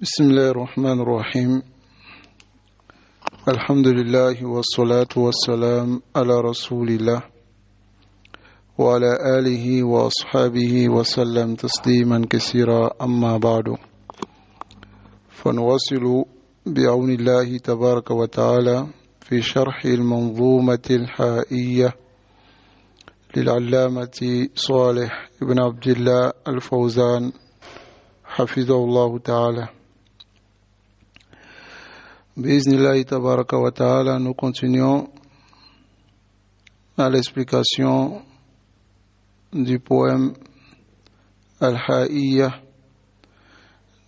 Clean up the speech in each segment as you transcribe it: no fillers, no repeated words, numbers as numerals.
بسم الله الرحمن الرحيم الحمد لله والصلاة والسلام على رسول الله وعلى آله وأصحابه وسلم تسليما كثيرا أما بعد فنواصل بعون الله تبارك وتعالى في شرح المنظومة الحائية للعلامة صالح بن عبد الله الفوزان حفظه الله تعالى. Bismillah tabaraka wa ta'ala, nous continuons à l'explication du poème Al-Ha'iyya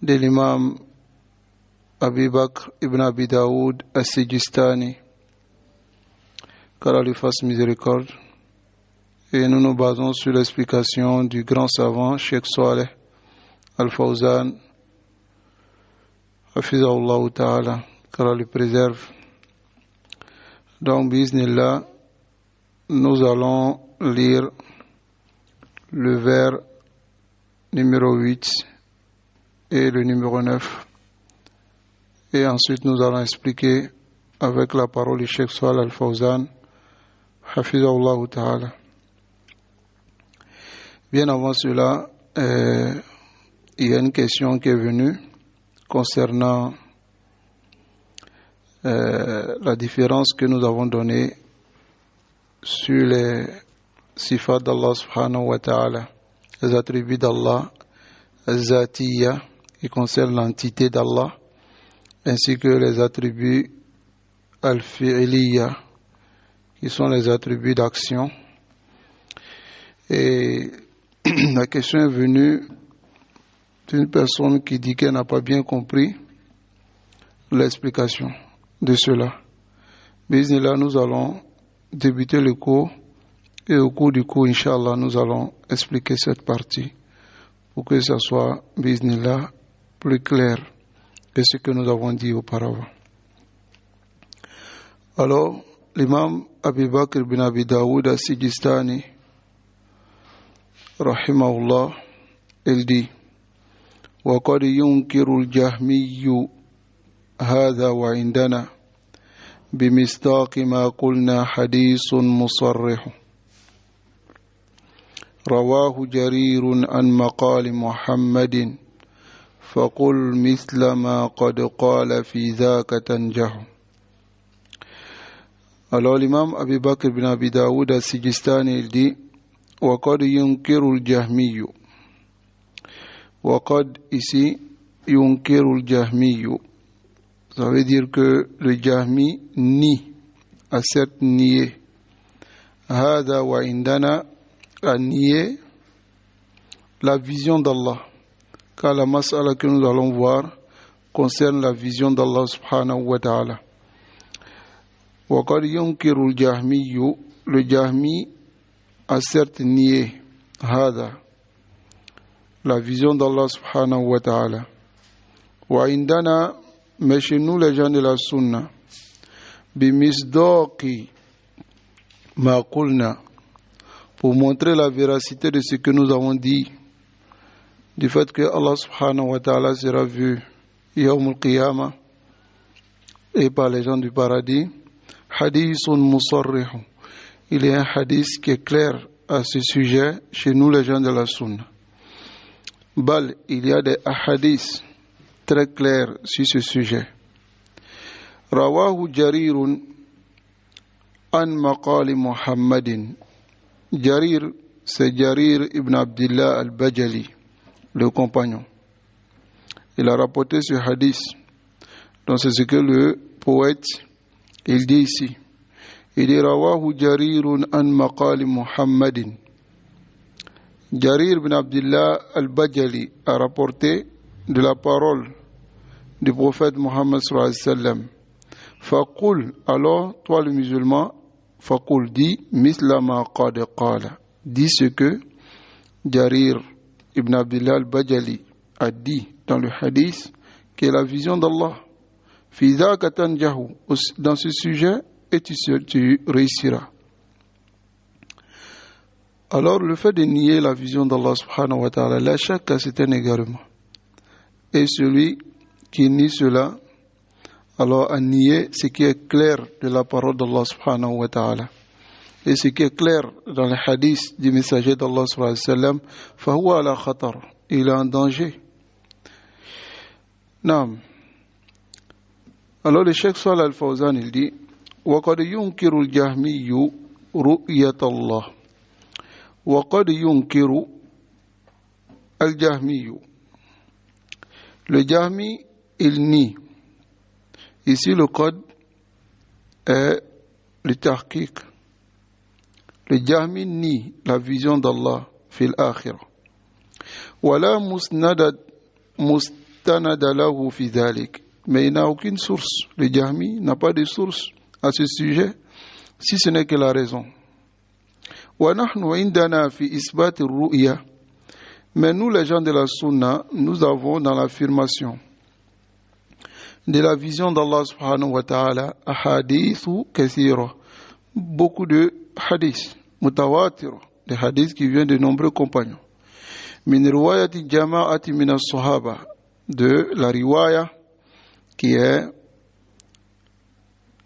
de l'imam Abi Bakr ibn Abi Daoud As-Sijistani, qu'Allah lui fasse miséricorde. Et nous nous basons sur l'explication du grand savant Cheikh Saleh Al-Fawzan Hafizahullah ta'ala, qu'Allah le préserve. Donc, bismillah, nous allons lire le vers numéro 8 et le numéro 9. Et ensuite, nous allons expliquer avec la parole du Cheikh Saleh Al-Fawzan, Hafizahullah ta'ala. Bien avant cela, il y a une question qui est venue concernant la différence que nous avons donnée sur les sifat d'Allah subhanahu wa ta'ala, les attributs d'Allah, Zatiyya, qui concernent l'entité d'Allah, ainsi que les attributs Al-Fi'liyya, qui sont les attributs d'action. Et la question est venue d'une personne qui dit qu'elle n'a pas bien compris l'explication de cela. Bismillah, nous allons débuter le cours et au cours du cours, Inch'Allah, nous allons expliquer cette partie pour que ça soit, Bismillah, plus clair que ce que nous avons dit auparavant. Alors, l'imam Abi Bakr ibn Abi Daoud As-Sijistani, rahimahullah, il dit وقد ينكر الجهمي هذا وعندنا بمصداق ما قلنا حديث مصرح رواه جرير عن مقال محمد فقل مثل ما قد قال في ذاك تنجح. Alors l'imam Abi Bakr ibn Abi Daoud As-Sijistani il dit وقد ينكر الجهمي. وقد ici ينكر الجهمي, ça veut dire que le Jahmi nie, a certes nié. Hada wa indana, a nié la vision d'Allah, car la mas'ala que nous allons voir concerne la vision d'Allah subhanahu wa ta'ala. Wa qad yunkiru al-Jahmi, le Jahmi a certes nié Hada, la vision d'Allah subhanahu wa ta'ala. Wa indana, mais chez nous les gens de la sunna, bimisdaqi ma qulna, pour montrer la véracité de ce que nous avons dit, du fait que Allah subhanahu wa ta'ala sera vu yawm al-qiyamah et par les gens du paradis, hadithun musarrihu, il y a un hadith qui est clair à ce sujet chez nous les gens de la sunna. Bal, il y a des hadiths très clairs sur ce sujet. Rawahu Jarirun an maqali Muhammadin. Jarir, c'est Jarir ibn Abdullah al-Bajali, le compagnon. Il a rapporté ce hadith. Donc c'est ce que le poète, il dit ici. Il dit Rawahu Jarirun an maqali Muhammadin. Jarir ibn Abdullah al-Bajali a rapporté de la parole du prophète Muhammad sallallahu alayhi wa sallam. Faqul, alors toi le musulman, faqul, dis misla ma qad qala, dis ce que Jarir ibn Abdullah al-Bajali a dit dans le hadith, qui est la vision d'Allah. Fi dhaka tanjahu, dans ce sujet, et tu réussiras. Alors le fait de nier la vision d'Allah subhanahu wa ta'ala, la shakka, c'est un égarement. Et celui qui nie cela, alors à nier ce qui est clair de la parole d'Allah subhanahu wa ta'ala. Et ce qui est clair dans les hadiths du messager d'Allah sallallahu alayhi wa sallam, fahuwa ala khatar, il est en danger. Naam. Alors le Cheikh Salih Al-Fawzan, il dit, وَقَدْ يُنْكِرُ الْجَهْمِيُّ رُؤْيَةَ اللَّهِ وَقَدْ يُنْكِرُ الْجَهْمِيُّ. Le Jahmi, il nie. Ici, le code est le tahqiq. Le Jahmi nie la vision d'Allah fil akhirah. Wala mustanada lahu fi dhalik. Mais il n'a aucune source. Le Jahmi n'a pas de source à ce sujet, si ce n'est que la raison. Wa nahnu indana fi isbat ar-ru'ya. Mais nous, les gens de la Sunna, nous avons dans l'affirmation de la vision d'Allah subhanahu wa ta'ala ahadithu kathira, beaucoup de hadiths mutawatir, des hadiths qui viennent de nombreux compagnons. Min riwayati jama'ati min as-sahaba, de la riwaya qui est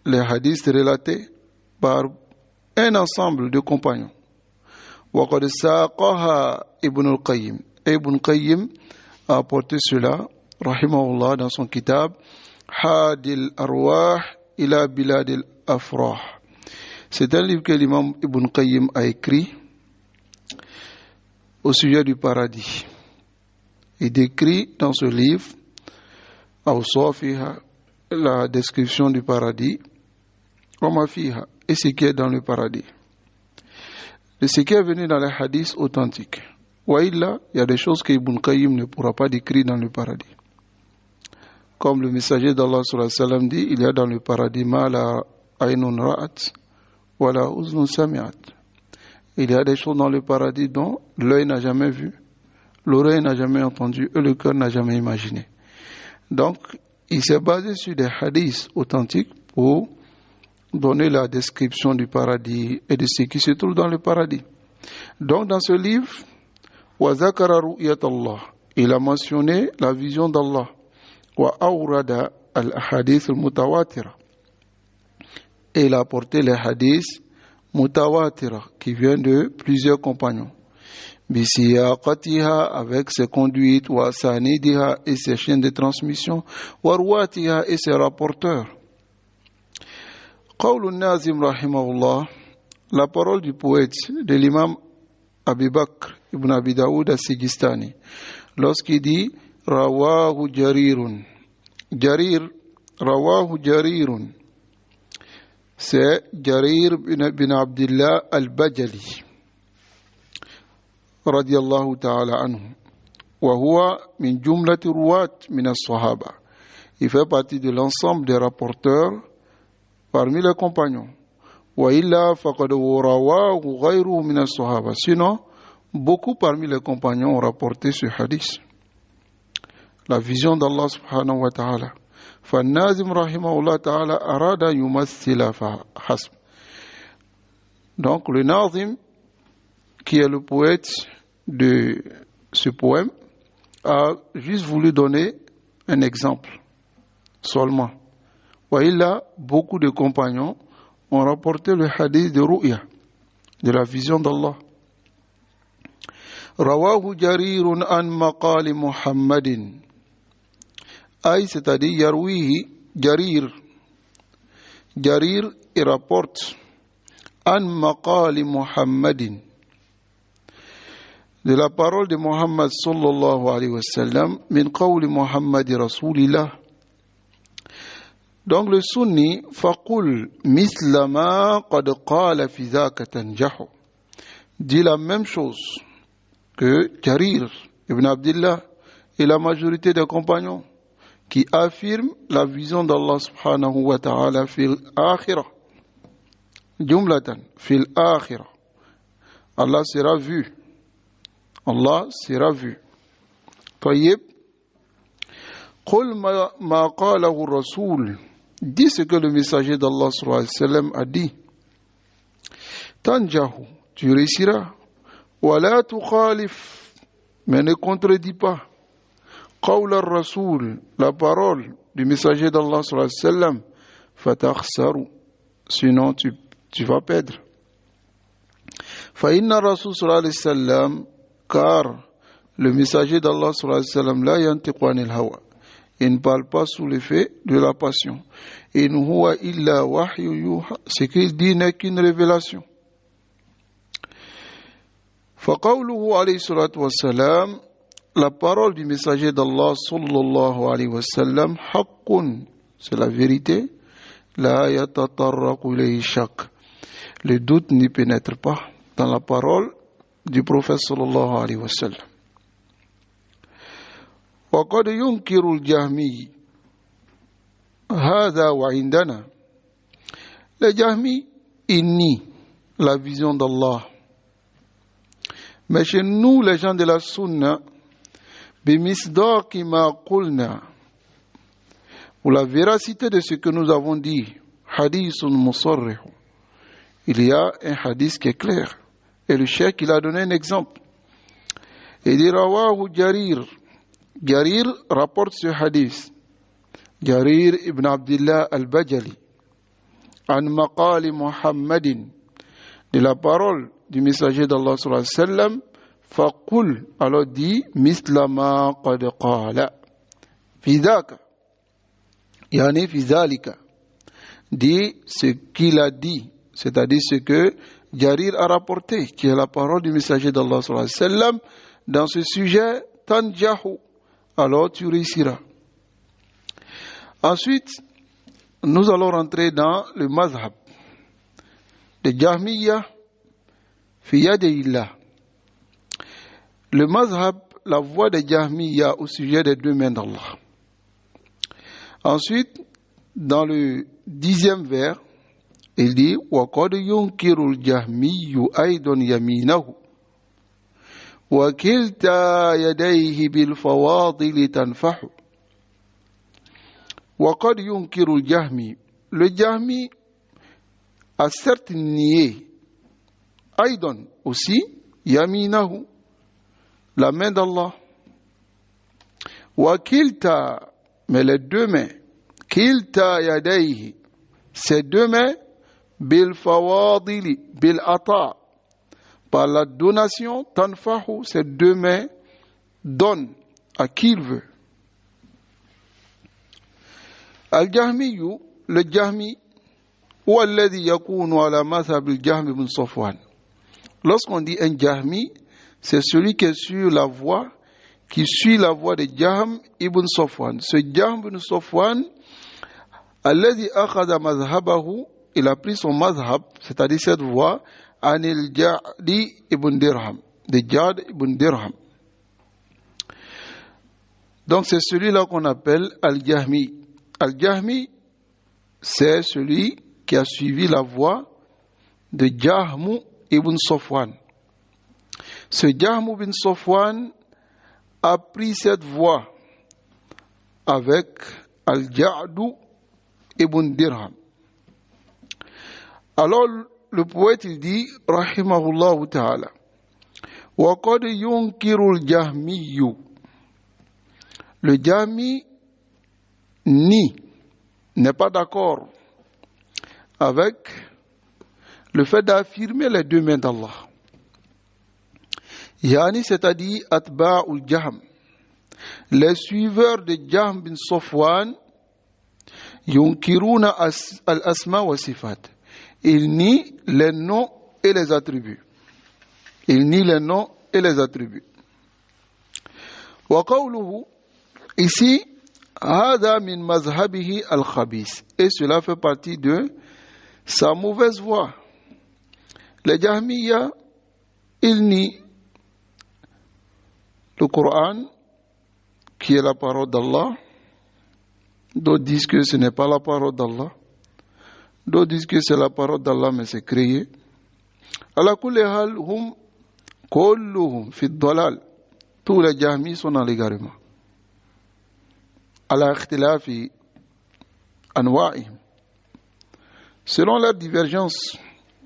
les hadiths relatés par un ensemble de compagnons. وقد ساقها ابن القيم. Ibn al-Qayyim a apporté cela, rahimahullah, dans son kitab Hadil Arwah ila Biladil Afrah. C'est un livre que l'imam Ibn al-Qayyim a écrit au sujet du paradis. Il décrit dans ce livre awsafiha, la description du paradis, wa ma fiha, et ce qui est dans le paradis. De ce qui est venu dans les hadiths authentiques. Waïla, il y a des choses que Ibn Qayyim ne pourra pas décrire dans le paradis. Comme le messager d'Allah sallallahu alayhi wa sallam dit, il y a dans le paradis ma la aynun ra'at wa la uznun sami'at. Il y a des choses dans le paradis dont l'œil n'a jamais vu, l'oreille n'a jamais entendu et le cœur n'a jamais imaginé. Donc, il s'est basé sur des hadiths authentiques pour donner la description du paradis et de ce qui se trouve dans le paradis. Donc dans ce livre, وَذَكَرَ رُؤْيَةَ اللَّهِ, il a mentionné la vision d'Allah. وَأَوْرَدَ الْأَحَادِيثِ الْمُتَوَاتِرَةِ, et il a apporté les hadiths mutawatira qui viennent de plusieurs compagnons. بِسِيَاقَتِهَا, avec ses conduites, وَأَسَانِيدِهَا, et ses chaînes de transmission, وَرُوَاتِهَا, et ses rapporteurs. قول النازم رحمه الله, la parole du poète de l'imam Abi Bakr ibn Abi Daoud al-Sijistani, lorsqu'il dit rawahu jarirun, jarir, rawahu jarirun, c'est Jarir bin Abdullah al-Bajali radiyallahu ta'ala anhu, wa huwa min jumlati ruwat min as-sahaba, il fait partie de l'ensemble des rapporteurs parmi les compagnons. Sinon, beaucoup parmi les compagnons ont rapporté ce hadith. La vision d'Allah subhanahu wa ta'ala. فالنازم رحمه الله تعالى أراد يمثل فحسب. Donc le Nazim, qui est le poète de ce poème, a juste voulu donner un exemple seulement. Waïla, beaucoup de compagnons ont rapporté le hadith de Ru'ya, de la vision d'Allah. Rawahu jarirun an maqali Muhammadin. Aïe, c'est-à-dire yarwihi, jarir. Jarir, il rapporte an maqali Muhammadin, de la parole de Muhammad sallallahu alayhi wa sallam, min qawli Muhammad rasulillah. Donc le sunni, faqul misla ma qad qala fi dhaka tanjahu, dit la même chose que Jarir ibn Abdullah et la majorité des compagnons qui affirment la vision d'Allah subhanahu wa ta'ala fil akhirah. Jumlatan, fil akhirah. Allah sera vu. Allah sera vu. Tayyib. Qul ma qalahu rasoul. Dis ce que le messager d'Allah sallallahu alayhi wa sallam a dit. Tanjahu, tu réussiras. Wa la tukhalif, mais ne contredis pas. قول الرسول, la parole du messager d'Allah sallallahu alayhi wa sallam, fatakhsaru, sinon tu vas perdre. فإن الرسول صلى الله عليه وسلم, car le messager d'Allah sallallahu alayhi wa sallam, la yantiqu anil hawa, il ne parle pas sous l'effet de la passion. In huwa illa wahyu yuha, ce qu'il dit n'est qu'une révélation. فقوله عليه الصلاة والسلام, la parole du messager d'Allah sallallahu alayhi wa sallam, haqqun, c'est la vérité, la yatatarraqu ilayhi shak, le doute n'y pénètre pas dans la parole du prophète sallallahu alayhi wa sallam. وقد ينكر الجهمي هذا وعندنا, le Jahmi, il nie la vision d'Allah, mais chez nous les gens de la sunna, بمصداق ما قلنا, pour la véracité de ce que nous avons dit, hadith musarrih, il y a un hadith qui est clair, et le cheikh il a donné un exemple. Il dit rawahu Jarir, Jarir rapporte ce hadith, Jarir ibn Abdullah al-Bajali, an maqali Muhammadin, de la parole du messager d'Allah sallallahu alayhi wa sallam, faqul, alors dit misla ma qad qala fi dhaka, yani fi dhalika, dit ce qu'il a dit, c'est-à-dire ce que Jarir a rapporté, qui est la parole du messager d'Allah sallallahu alayhi wa sallam, dans ce sujet, tanjahu, alors tu réussiras. Ensuite, nous allons rentrer dans le mazhab de Jahmiya fi yadillah. Le mazhab, la voix de Jahmiya au sujet des deux mains d'Allah. Ensuite, dans le 10e vers, il dit وَقَدْ يُنْكِرُ الْجَهْمِيُّ أَيْضًا يَمِينَهُ وَكِلْتَا يَدَيْهِ بِالْفَوَاضِلِ تَنْفَحُ. وَقَدْ يُنْكِرُ الْجَهْمِيُّ, le Jahmi a certes nié أيضًا aussi يَمِينَهُ, la main d'Allah. وَكِلْتَا, mais les deux mains, كِلْتَا يَدَيْهِ, ces deux mains, بِالْفَوَاضِلِ بِالْعَطَاء, par la donation, tanfahu, ces deux mains donnent à qui il veut. Al-Jahmiyu, le Jahmi, ou alladhi yakunu ala mazhab al-Jahm ibn Safwan. Lorsqu'on dit un Jahmi, c'est celui qui est sur la voie, qui suit la voie de Jahm ibn Safwan. Ce Jahm ibn Safwan, alladhi akhadha mazhabahu, il a pris son mazhab, c'est-à-dire cette voie, anil Jadi ibn Dirham, de Jad ibn Dirham. Donc c'est celui-là qu'on appelle Al-Jahmi. Al-Jahmi, c'est celui qui a suivi la voie de Jahm ibn Safwan. Ce Jahm ibn Safwan a pris cette voie avec Al-Ja'du ibn Dirham. Alors le poète il dit rahimahullah ta'ala wa qad yunkiru al-Jahmi, le Jahmi n'est pas d'accord avec le fait d'affirmer les deux mains d'Allah. Yani, c'est-à-dire atba'ul Jahm, les suiveurs de Jahm bin Safwan, yunkiruna al-asma wa sifat, ils nient les noms et les attributs. Ils nient les noms et les attributs. Wa qawluhu, ici, hada min mazhabihi al-khabis, et cela fait partie de sa mauvaise voie. Les Jahmiya, ils nient le Coran, qui est la parole d'Allah. D'autres disent que ce n'est pas la parole d'Allah. D'autres disent que c'est la parole d'Allah, mais c'est créé. Ala kulli hal, hum kulluhum fi dalal. Tous les Jahmis sont dans l'égarement. Ala ikhtilafi anwa'ihim. Selon leur divergence,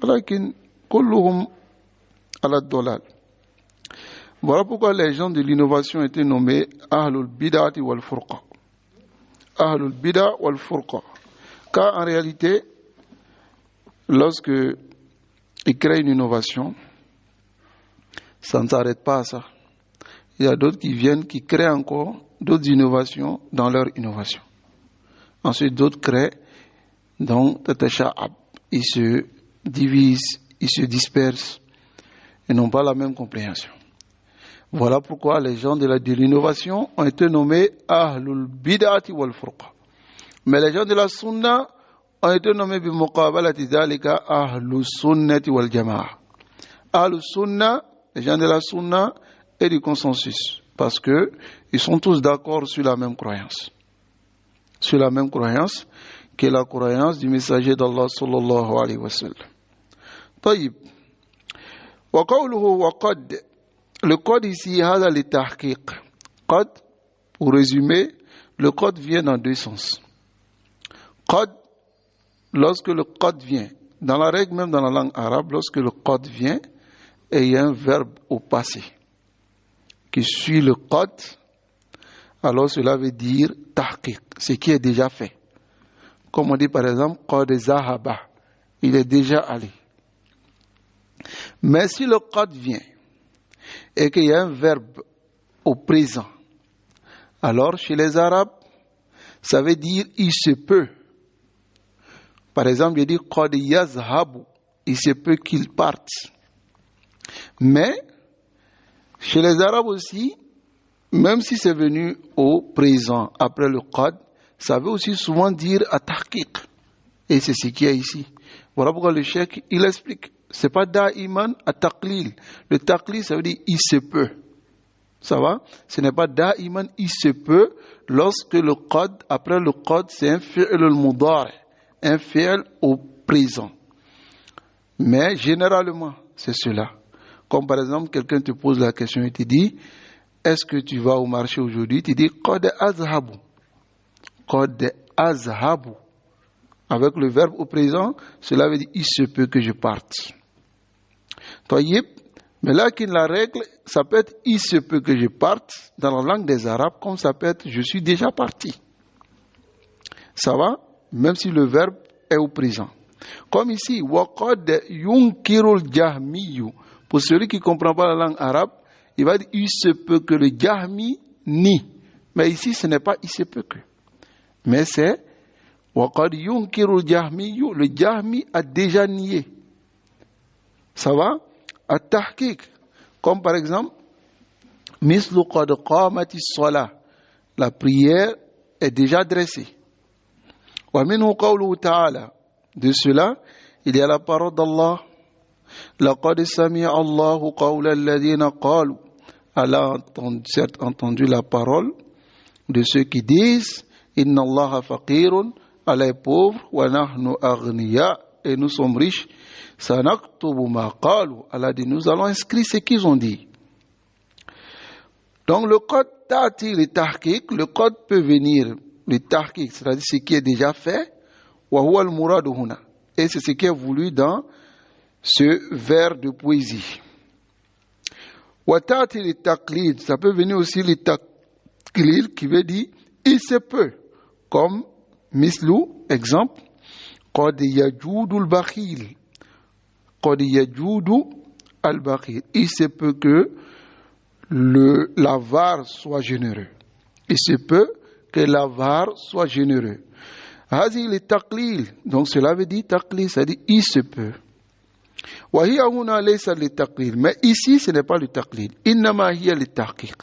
walakin kulluhum ala dalal. Voilà pourquoi les gens de l'innovation étaient nommés Ahlul Bid'ati wal Furqa. Ahlul Bid'a wal Furqa. Car en réalité, lorsque ils créent une innovation, ça ne s'arrête pas à ça. Il y a d'autres qui viennent, qui créent encore d'autres innovations dans leur innovation. Ensuite, d'autres créent, donc, ils se divisent, ils se dispersent et n'ont pas la même compréhension. Voilà pourquoi les gens de l'innovation ont été nommés Ahlul Bid'ati wal Furqa. Mais les gens de la Sunna ont été nommés bimuqabalati dhalika Ahlus Sunnati wal Jama'a. Ahlus Sunna, les gens de la Sunna et du consensus, parce que ils sont tous d'accord sur la même croyance. Sur la même croyance qui est la croyance du messager d'Allah sallallahu alayhi wa sallam. طيب. وقوله وقد. Le code ici, هذا للتحقيق. قد, pour résumer, le code vient dans deux sens. قد, lorsque le code vient, dans la règle même dans la langue arabe, lorsque le code vient, et il y a un verbe au passé qui suit le code, alors cela veut dire tahqiq, ce qui est déjà fait. Comme on dit par exemple, qad zahaba, il est déjà allé. Mais si le code vient, et qu'il y a un verbe au présent, alors chez les Arabes, ça veut dire il se peut. Par exemple, il dit qad yazhabu, il se peut qu'il parte. Mais chez les Arabes aussi, même si c'est venu au présent après le qad, ça veut aussi souvent dire à tahqiq. Et c'est ce qu'il y a ici. Voilà pourquoi le cheikh, il explique. C'est pas da'iman à taqlil. Le taqlil, ça veut dire il se peut. Ça va? Ce n'est pas da'iman, il se peut, lorsque le qad, après le qad, c'est un fi'l al-mudari, un fi'l au présent. Mais généralement, c'est cela. Comme par exemple, quelqu'un te pose la question et te dit, est-ce que tu vas au marché aujourd'hui? Tu dis, qad azhabu. Qad azhabu. Avec le verbe au présent, cela veut dire il se peut que je parte. Taïb, mais là, la règle, ça peut être il se peut que je parte dans la langue des Arabes, comme ça peut être je suis déjà parti. Ça va? Même si le verbe est au présent. Comme ici, waqad yunkirul jahmiyu. Pour celui qui ne comprend pas la langue arabe, il va dire il se peut que le jahmi nie. Mais ici, ce n'est pas il se peut que. Mais c'est waqad yunkirul jahmiyu. Le jahmi a déjà nié. Ça va? At-tahqiq. Comme par exemple, mislu qad qamati s-salah. La prière est déjà dressée. Wa minhu qawluhu ta'ala. De cela, il y a la parole d'Allah. Laqad sami'a Allahu qawla alladhina qalu. Allah a entendu la parole de ceux qui disent Inna Allaha faqirun, Allah est pauvre, wa nahnu aghniya, et nous sommes riches. Sanaktubu ma qalu. Allah dit nous allons inscrire ce qu'ils ont dit. Donc le code ta'ti le tahqiq, le code peut venir le tahqiq, c'est-à-dire ce qui est déjà fait, wa huwa al-muradu huna, et c'est ce qui est voulu dans ce vers de poésie. Wa ta'ti le taqlid, ça peut venir aussi le taqlid qui veut dire il se peut, comme mislu, exemple, qad yajudu al-bakhil. Qad yajudu al-bakhil. Il se peut que l'avare soit généreux. Il se peut que l'avare soit généreux. Hazi le taqlil. Donc cela veut dire taqlil, ça dit il se peut. Wa hiya huna laysa le taqlil. Mais ici ce n'est pas le taqlil. Innama hiya le tahqiq.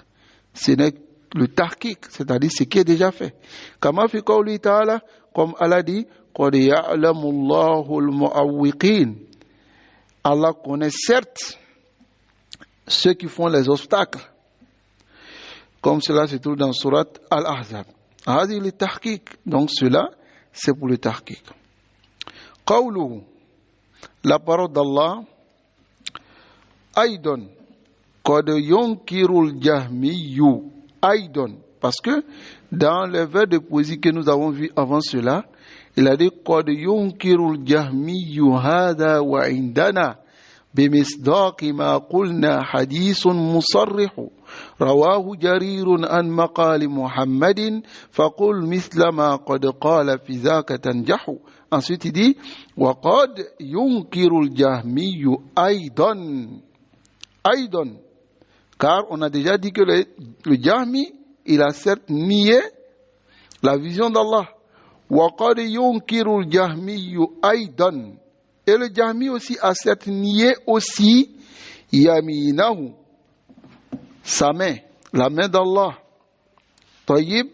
Ce n'est le tahqiq, c'est-à-dire ce qui est déjà fait. Kama fi qawli ta'ala, comme Allah dit, qad ya'lamu Allahu al-mu'awwiqin. Allah connaît certes ceux qui font les obstacles, comme cela se trouve dans Surat Al-Ahzab. Hadi le tahqiq. Donc cela, c'est pour le tahqiq. Qawluhu, la parole d'Allah, Aydon, qad yunkirul jahmiyu, Aydon, parce que dans les vers de poésie que nous avons vus avant cela, il a dit qad yunkirul jahmiyu hada wa indana بمصداق ما قلنا حديث مصرح رواه جرير عن مقال محمد فقل مثل ما قد قال في ذاك تنجح. Ensuite il dit وقد ينكر الجهمي أيضا car on a déjà dit que le Jahmi il a certes nié la vision d'Allah. وقد ينكر الجهمي أيضا et le Jahmi aussi a certes nié aussi Yaminahu, sa main, la main d'Allah. Tayyib.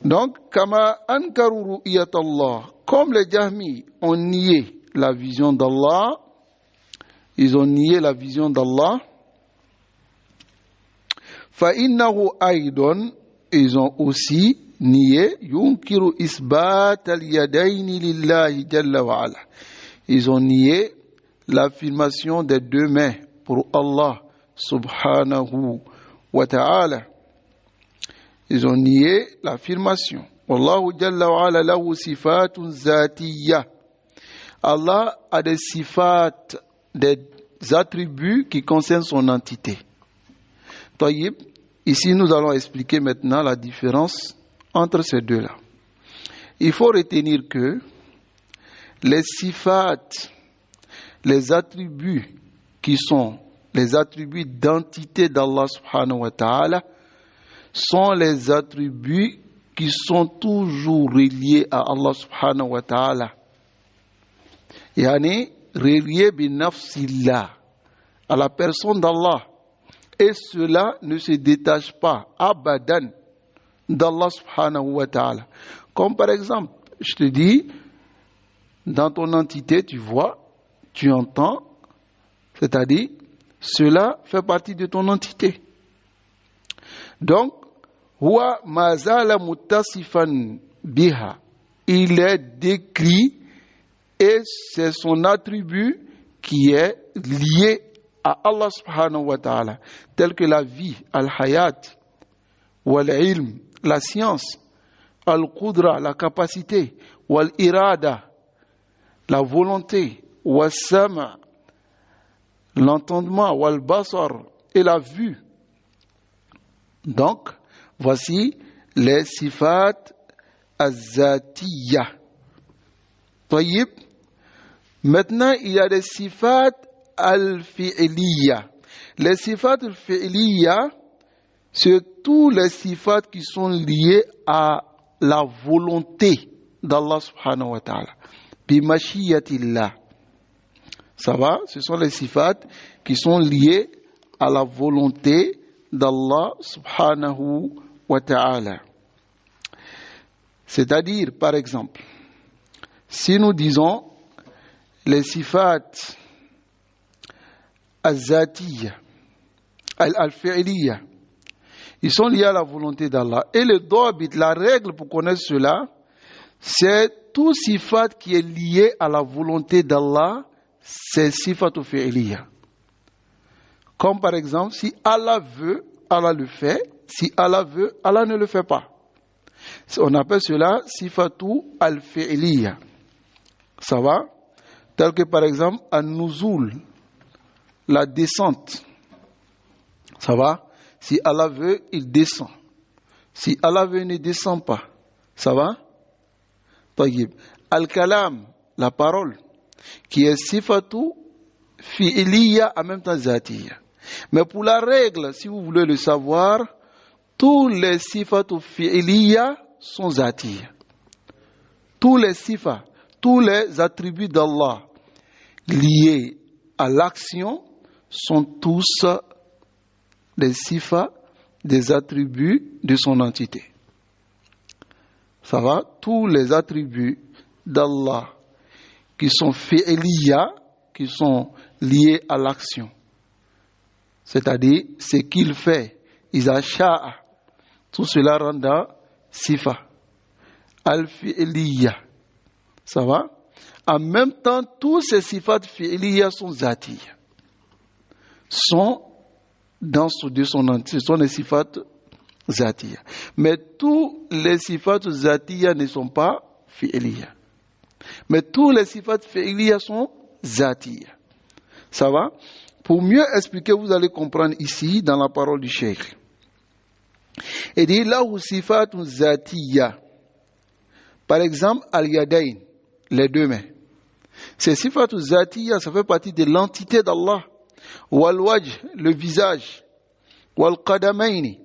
Donc, Kama ankaru ru'yat Allah, comme les Jahmi ont nié la vision d'Allah, ils ont nié la vision d'Allah. Fa innahu aydon, ils ont aussi nié yunkiru isbat al-yadayni lillahi jalla wa ala. Ils ont nié l'affirmation des deux mains pour Allah subhanahu wa ta'ala. Ils ont nié l'affirmation. Wallahu jalla wa ala lahu sifatun zatiyya. Allah a des sifat, des attributs qui concernent son entité. Tayyib, ici nous allons expliquer maintenant la différence entre ces deux-là. Il faut retenir que les sifat, les attributs qui sont les attributs d'entité d'Allah subhanahu wa ta'ala sont les attributs qui sont toujours reliés à Allah subhanahu wa ta'ala. Yani reliés bi nafsillah, à la personne d'Allah. Et cela ne se détache pas abadan d'Allah subhanahu wa ta'ala. Comme par exemple, je te dis, dans ton entité, tu vois, tu entends, c'est-à-dire, cela fait partie de ton entité. Donc, huwa mazala muttasifan biha, il est décrit et c'est son attribut qui est lié à Allah subhanahu wa ta'ala, tel que la vie, al-hayat, wal-ilm, la science, al-qudra, la capacité, wal-irada, la volonté, wal-sama, l'entendement, wal-basar, et la vue. Donc, voici les sifat az-zatiyya. Tayyib. Maintenant, il y a des sifat al-fi'liya. Les sifat al-fi'liya, c'est tous les sifat qui sont liés à la volonté d'Allah subhanahu wa ta'ala. Bi mashiyatillah. Ça va? Ce sont les sifat qui sont liés à la volonté d'Allah subhanahu wa ta'ala. C'est-à-dire, par exemple, si nous disons les sifat al-zatiyya, al-fi'liya, ils sont liés à la volonté d'Allah. Et le dobit, la règle pour connaître cela, c'est tout sifat qui est lié à la volonté d'Allah, c'est sifat fi'liya. Comme par exemple, si Allah veut, Allah le fait. Si Allah veut, Allah ne le fait pas. On appelle cela sifatu al-fi'liya. Ça va? Tel que par exemple, an-nuzul, la descente. Ça va? Si Allah veut, il descend. Si Allah veut, il ne descend pas. Ça va? Tayyib. Al-kalam, la parole, qui est sifatu fi'liya en même temps zatiyya. Mais pour la règle, si vous voulez le savoir, tous les sifatu fi'liya sont zatiyya. Tous les sifat, tous les attributs d'Allah liés à l'action sont tous des sifat, des attributs de son entité. Ça va? Tous les attributs d'Allah qui sont fi'liya, qui sont liés à l'action. C'est-à-dire, ce qu'il fait, iza sha'a, tout cela rend sifa, al-fi'liya. Ça va? En même temps, tous ces sifat fi'liya sont zatiyya. Sont dans de son entité, ce sont les sifat zatiyya. Mais tous les sifat zatiyya ne sont pas fi'liya. Mais tous les sifat fi'liya sont zatiyya. Ça va? Pour mieux expliquer, vous allez comprendre ici, dans la parole du Cheikh. Il dit, là où sifatun zatiyya. Par exemple, al-yadayn, les deux mains. C'est sifatun zatiyya, ça fait partie de l'entité d'Allah. Wal-wajh, le visage. Wal-qadamayni,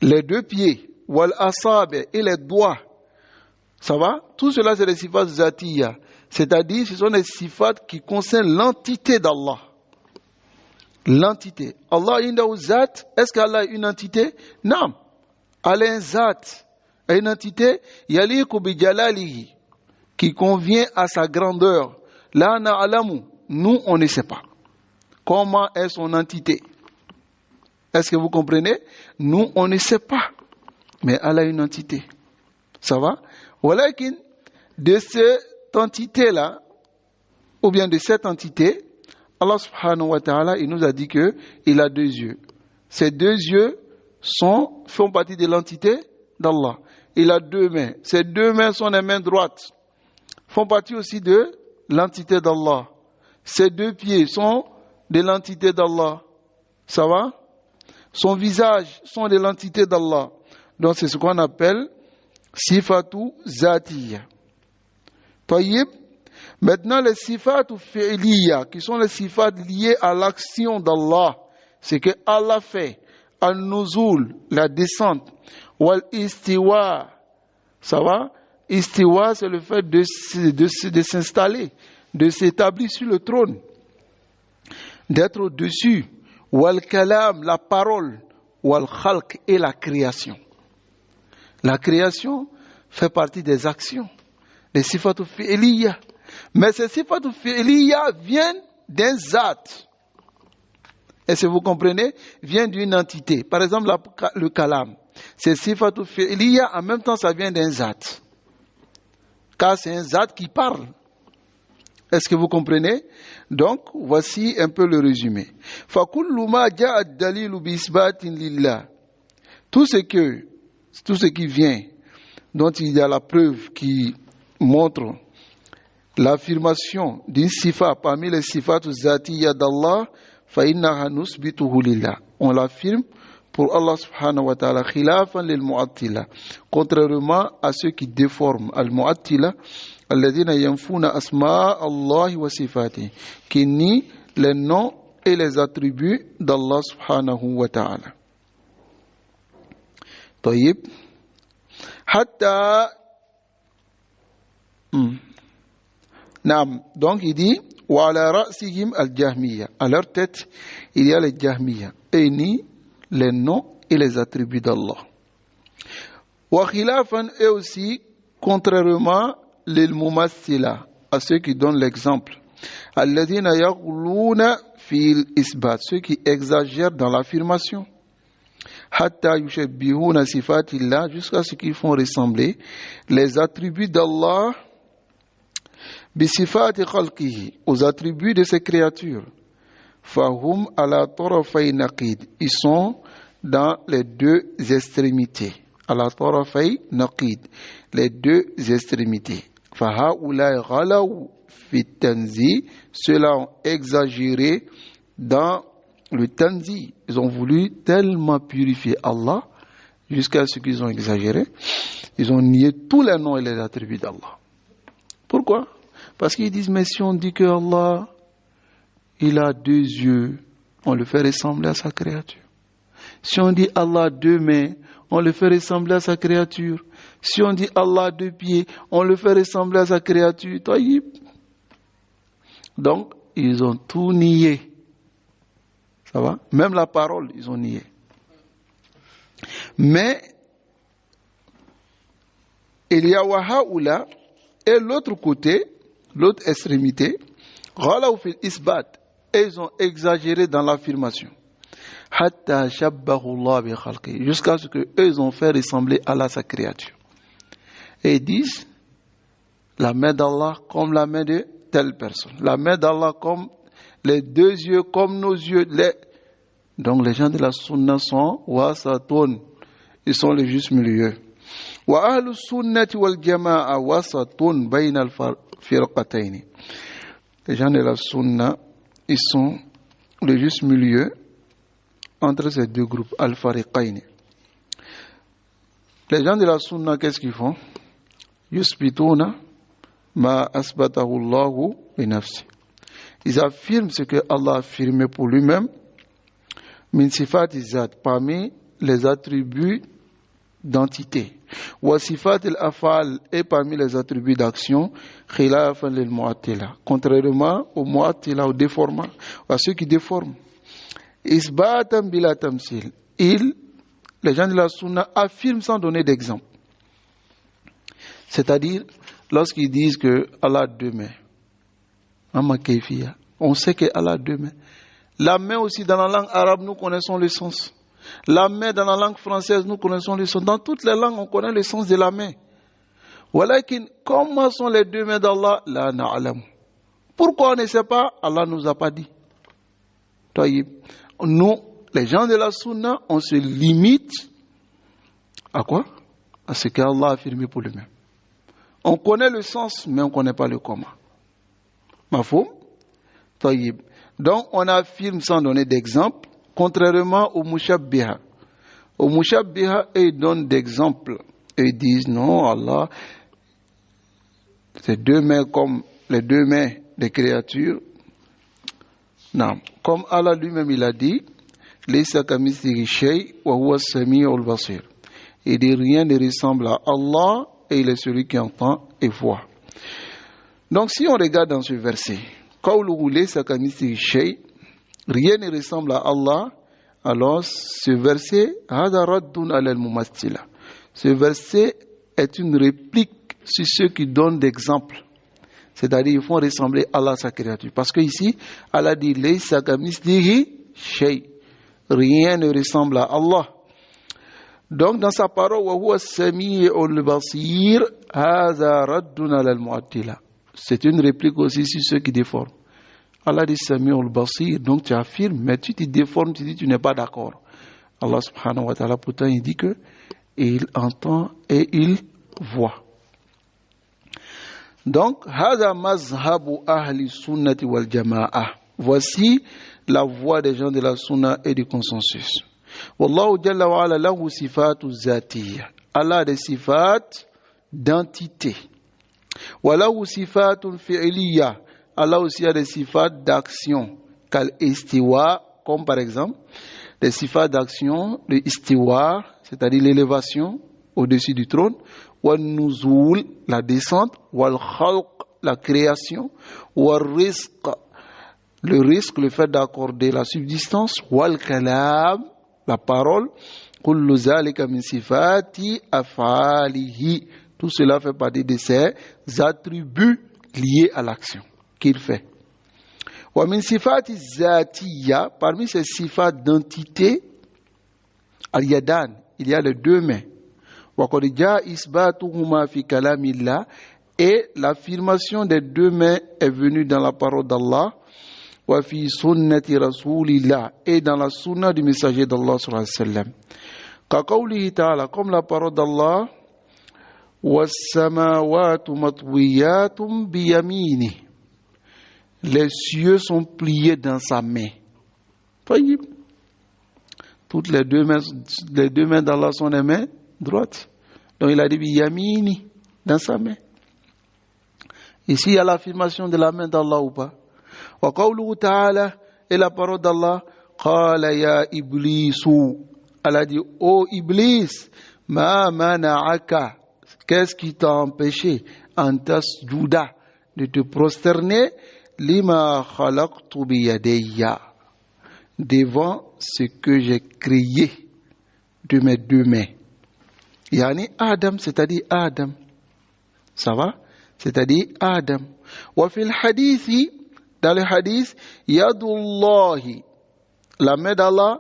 les deux pieds. Wal-asabi, et les doigts. Ça va? Tout cela, c'est des sifat zatiyya. C'est-à-dire, ce sont des sifat qui concernent l'entité d'Allah. L'entité. Allah indahu zat. Est-ce qu'Allah est une entité? Non. Allah est un zat. Une entité, yaliku bi jalalihi, qui convient à sa grandeur. La na'alamu. Nous, on ne sait pas. Comment est son entité? Est-ce que vous comprenez? Nous, on ne sait pas. Mais Allah a une entité. Ça va? Walakin, de cette entité-là, ou bien de cette entité, Allah subhanahu wa ta'ala, il nous a dit que il a deux yeux. Ces deux yeux font partie de l'entité d'Allah. Il a deux mains. Ces deux mains sont les mains droites. Font partie aussi de l'entité d'Allah. Ces deux pieds sont de l'entité d'Allah. Ça va? Son visage sont de l'entité d'Allah. Donc c'est ce qu'on appelle sifatu zatiyya. Tayyib. Maintenant, les sifat ou fi'liya, qui sont les sifat liés à l'action d'Allah, c'est que Allah fait, al-nuzul, la descente, wal-istiwa, ça va? Istiwa, c'est le fait de s'installer, de s'établir sur le trône, d'être au-dessus, wal-kalam, la parole, wal-khalq, et la création. La création fait partie des actions, des sifat ou fi'liya. Mais ces sifat fi'liya viennent d'un zat. Est-ce que vous comprenez? Vient d'une entité. Par exemple, le kalam. C'est sifat fi'liya, en même temps ça vient d'un zat. Car c'est un zat qui parle. Est-ce que vous comprenez? Donc, voici un peu le résumé. فَكُلُّ مَا جَاءَ الدَّلِيلُ بِإِثْبَاتٍ لِلَّهِ. Tout ce qui vient, dont il y a la preuve qui montre l'affirmation d'une sifa parmi les sifat zatiyya d'Allah, فَإِنَّهَا نُثْبِتُهُ لِلَّهِ. On l'affirme pour Allah subhanahu wa ta'ala, khilafan lil mu'attila, contrairement à ceux qui déforment al-mu'attila, alladhina yanfuna asma Allah wa sifatihi, qui nient les noms et les attributs d'Allah subhanahu wa ta'ala. Tayyib. Hatta Naam. Donc il dit wa ala ra'sihim al-jahmiya. À leur tête, il y a les jahmiya. Et ni les noms et les attributs d'Allah. Wa khilafan, et aussi contrairement lil mumassila, à ceux qui donnent l'exemple. Alladhina yaghluna fil isbat, ceux qui exagèrent dans l'affirmation. Hatta yushabbihuna sifatillah, jusqu'à ce qu'ils font ressembler les attributs d'Allah bisifati khalqihi, aux attributs de ses créatures. Fahum ala tarafay naqid, ils sont dans les deux extrémités. Ala tarafay naqid, les deux extrémités. Fahaulay ghalaw fi tanzi, ceux-là ont exagéré dans le tanzi. Ils ont voulu tellement purifier Allah jusqu'à ce qu'ils ont exagéré. Ils ont nié tous les noms et les attributs d'Allah. Pourquoi? Parce qu'ils disent, mais si on dit que Allah, il a deux yeux, on le fait ressembler à sa créature. Si on dit Allah a deux mains, on le fait ressembler à sa créature. Si on dit Allah a deux pieds, on le fait ressembler à sa créature. Donc, ils ont tout nié. Ça va? Même la parole, ils ont nié. Mais, il y a wahaoula, et l'autre côté, l'autre extrémité, ghalaw fil isbat, et ils ont exagéré dans l'affirmation. Hatta shabbahu Allah bi khalqi, jusqu'à ce que eux ils ont fait ressembler Allah à sa créature. Et ils disent la main d'Allah comme la main de telle personne, la main d'Allah comme les deux yeux comme nos yeux. Donc les gens de la sunna sont wasatun, ils sont le juste milieu. Wa ahlu sunnati wal jama'a wasatun bayna al firqatayn. Les gens de la sunna ils sont le juste milieu entre ces deux groupes, al-fariqayn. Les gens de la sunna, qu'est-ce qu'ils font? Yusbituna ma asbatahu Allahu li nafsi. Ils affirment ce que Allah a affirmé pour lui-même, min sifati zat, parmi les attributs d'entité. Wa sifat al-afal, et parmi les attributs d'action, khilafan lil mu'attila, contrairement aux mu'attila, aux déformants, à ceux qui déforment. Isbatan bila tamsil. Les gens de la sunna affirment sans donner d'exemple. C'est-à-dire, lorsqu'ils disent que Allah a deux mains, on sait que Allah a deux mains. La main aussi, dans la langue arabe, nous connaissons le sens. La main, dans la langue française, nous connaissons le sens. Dans toutes les langues, on connaît le sens de la main. Walakin, comment sont les deux mains d'Allah? La na'alam. Pourquoi on ne sait pas? Allah ne nous a pas dit. Nous, les gens de la sunna, on se limite à quoi? À ce qu'Allah a affirmé pour lui-même. On connaît le sens, mais on ne connaît pas le comment. Mafou? Taïb. Donc, on affirme sans donner d'exemple, contrairement au mushabbiha. Au mushabbiha, ils donnent d'exemples. Ils disent, non, Allah, c'est deux mains comme les deux mains des créatures. Non. Comme Allah lui-même, il a dit, Laysa kamithlihi shay wa huwa as-sami'ul basir. Il dit, rien ne ressemble à Allah et il est celui qui entend et voit. Donc, si on regarde dans ce verset, Qawluhu laysa kamithlihi shay, rien ne ressemble à Allah, alors ce verset, hada raddun ala al-mumaththila. Ce verset est une réplique sur ceux qui donnent d'exemples. C'est-à-dire, ils font ressembler Allah à sa créature. Parce que ici, Allah dit, laysa kamithlihi shay. Rien ne ressemble à Allah. Donc, dans sa parole, wa huwa as-sami'ul basir, hada raddun ala al-mu'attila. C'est une réplique aussi sur ceux qui déforment. Allah dit Sami'ul Basir, donc tu affirmes, mais tu te déformes, tu dis tu n'es pas d'accord. Allah subhanahu wa ta'ala, pourtant, il dit que il entend et il voit. Donc, Hada mazhabu ahli sunnati wal jama'a. Voici la voie des gens de la sunna et du consensus. Wallahu jalla wa ala lahu sifatu zatiyya. Allah a des sifat d'entité. Wallahu sifatun fi'liyya. Allah aussi a des sifat d'action, kal istiwa, comme par exemple des sifat d'action, le istiwa, c'est-à-dire l'élévation au-dessus du trône, wal nuzul, la descente, wal khalq, la création, wal rizq, le risque, le fait d'accorder la subsistance, wal kalam, la parole, kullu zalika min sifati afalihi. Tout cela fait partie de ses attributs liés à l'action qu'il fait. Wa min sifati zatiya, parmi ces sifats d'entité, al-yadan, il y a les deux mains. Wa qad jaa isbatuhuma fi kalamillah, et l'affirmation des deux mains est venue dans la parole d'Allah, wa fi sunnati rasulillah, et dans la sunna du messager d'Allah sallallahu alayhi wa sallam. Ka qawlihi ta'ala, comme la parole d'Allah, was samawatu matwiyatun bi yaminihi. Les cieux sont pliés dans sa main. Toutes les deux mains d'Allah sont les mains droites. Donc il a dit Yamini, dans sa main. Ici il y a l'affirmation de la main d'Allah ou pas. Wa qawluhu ta'ala, et la parole d'Allah, qala ya iblisu. Allah dit, oh Iblis, ma mana'aka, qu'est-ce qui t'a empêché, antasjuda, de te prosterner, lima khalaqtu biyadayya, devant ce que j'ai créé de mes deux mains. Yani Adam, c'est-à-dire Adam. Ça va? C'est-à-dire Adam. Wa fil hadithi, dans le hadith, yadullahi, la main d'Allah,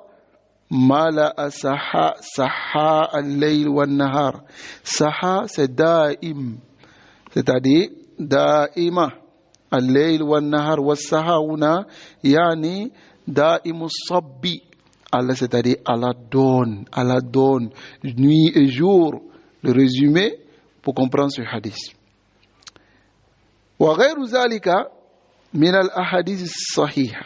mala'a saha al-layl wa nahar. Saha, c'est da'im, c'est-à-dire da'ima. Al-layl wa nahar wa sahawna, yani da'imus sabbi. Allah, c'est-à-dire Allah donne, nuit et jour. Le résumé pour comprendre ce hadith. Wa ghayru zalika min al-ahadith as-sahiha.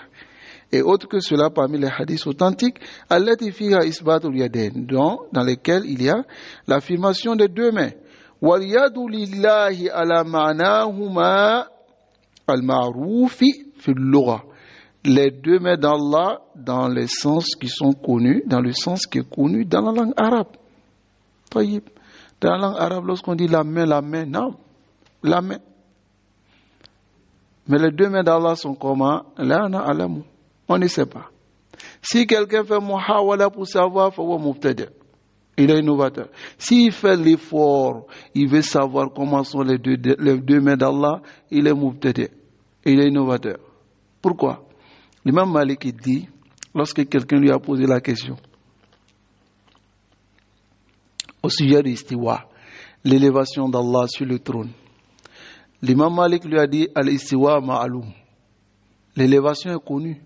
et autres que cela parmi les hadiths authentiques, allati fiha isbatul yadayn, dans lesquels il y a l'affirmation des deux mains. Wal yadu lillahi ala ma'nahuma al-ma'rufi fil lugha. Les deux mains d'Allah dans les sens qui sont connus, dans le sens qui est connu dans la langue arabe. Taïb. Dans la langue arabe, lorsqu'on dit la main, non, la main. Mais les deux mains d'Allah sont comment? Là, on ne sait pas. Si quelqu'un fait muhawala pour savoir, il est innovateur. S'il fait l'effort, il veut savoir comment sont les deux mains d'Allah, il est mubtadi', il est innovateur. Pourquoi? L'imam Malik dit, lorsque quelqu'un lui a posé la question au sujet de l'istiwa, l'élévation d'Allah sur le trône, l'imam Malik lui a dit, al-istiwa ma'aloum, l'élévation est connue,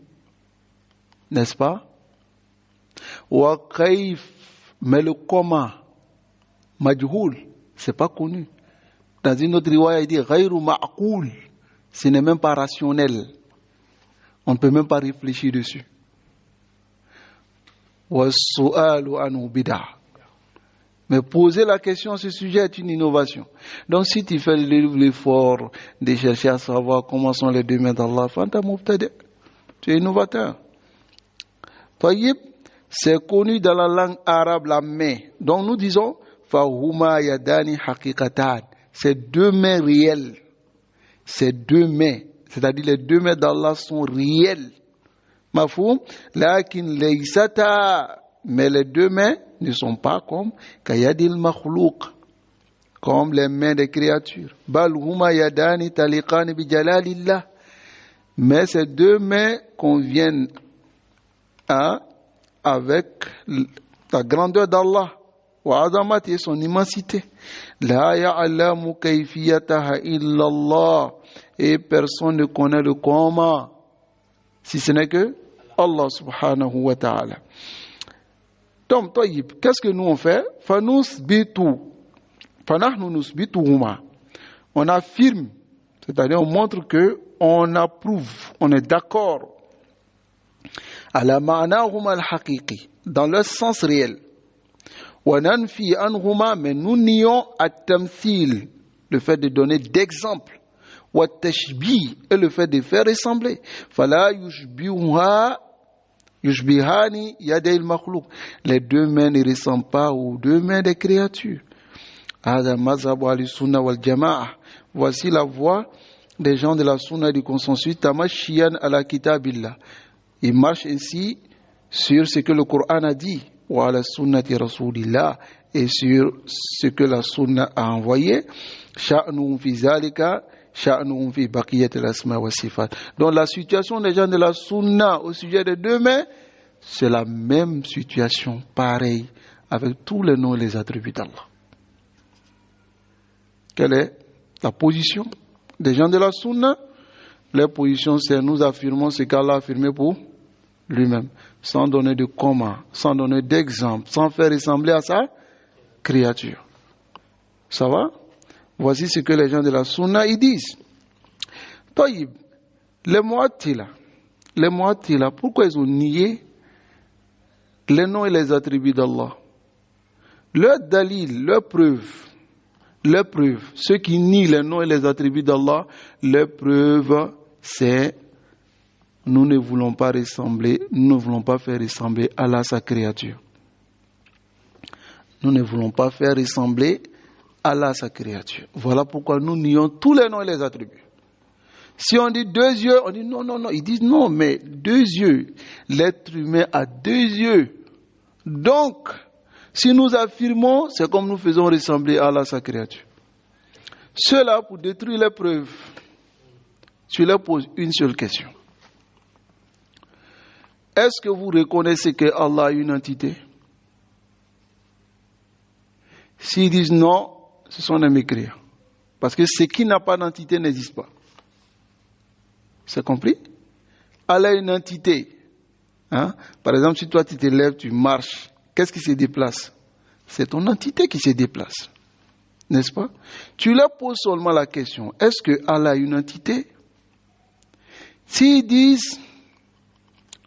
n'est-ce pas? Wa kayf, mais le comment, majhoul, c'est pas connu. Dans une autre riwaya, il dit, ghayru ma'qoul, ce n'est même pas rationnel. On ne peut même pas réfléchir dessus. Mais poser la question à ce sujet est une innovation. Donc si tu fais l'effort de chercher à savoir comment sont les deux mains d'Allah, tu es innovateur. Taïb, c'est connu dans la langue arabe la main. Donc nous disons, Fahuma yadani haqiqatan. C'est deux mains réelles. C'est deux mains. C'est-à-dire les deux mains d'Allah sont réelles. Mafoum, lakin laysata, mais les deux mains ne sont pas comme kayadil makhlouq, comme les mains des créatures. Bal huma yadani taliqani bi jalalillah. Mais ces deux mains conviennent avec la grandeur d'Allah wa azamati et son immensité. La ya'lamu kayfiyataha illa Allah. Et personne ne connaît le comment, si ce n'est que Allah subhanahu wa ta'ala. Donc, qu'est-ce que nous on fait? On affirme, c'est-à-dire on montre que on approuve, on est d'accord. Ala ma'nahuma al-haqiqi, dans leur sens réel. Wa nanfi anhuma, mais nous nions at-tamthil, le fait de donner d'exemples. Et le fait de faire ressembler. Fala yushbihani yadayil makhlouq. Les deux mains ne ressemblent pas aux deux mains des créatures. Hada mazhab al-sunna wal jama'a. Voici la voie des gens de la sunna du consensus. Tamashiyan ala kitabillah. Ils marchent ainsi sur ce que le Coran a dit. Wa ala sunnati rasulillah. Et sur ce que la sunna a envoyé. Sha'nu fi zalika. Donc la situation des gens de la sunna au sujet des deux mains, c'est la même situation, pareil, avec tous les noms et les attributs d'Allah. Quelle est la position des gens de la sunna? Leur position, c'est nous affirmons ce qu'Allah a affirmé pour lui-même, sans donner de comment, sans donner d'exemple, sans faire ressembler à sa créature. Ça va? Voici ce que les gens de la sunna ils disent. Taïb, les mu'attila, pourquoi ils ont nié les noms et les attributs d'Allah? Leur dalil, leur preuve, ceux qui nient les noms et les attributs d'Allah, leur preuve, c'est nous ne voulons pas ressembler, nous ne voulons pas faire ressembler Allah sa créature. Nous ne voulons pas faire ressembler Allah sa créature. Voilà pourquoi nous nions tous les noms et les attributs. Si on dit deux yeux, on dit non. Ils disent non, mais deux yeux. L'être humain a deux yeux. Donc, si nous affirmons, c'est comme nous faisons ressembler Allah sa créature. Cela pour détruire les preuves. Je leur pose une seule question. Est-ce que vous reconnaissez que Allah a une entité? S'ils disent non, ce sont des mécréants. Parce que ce qui n'a pas d'entité n'existe pas. C'est compris? Allah a une entité. Par exemple, si toi tu te lèves, tu marches, qu'est-ce qui se déplace? C'est ton entité qui se déplace. N'est-ce pas? Tu leur poses seulement la question, est-ce que Allah a une entité? S'ils disent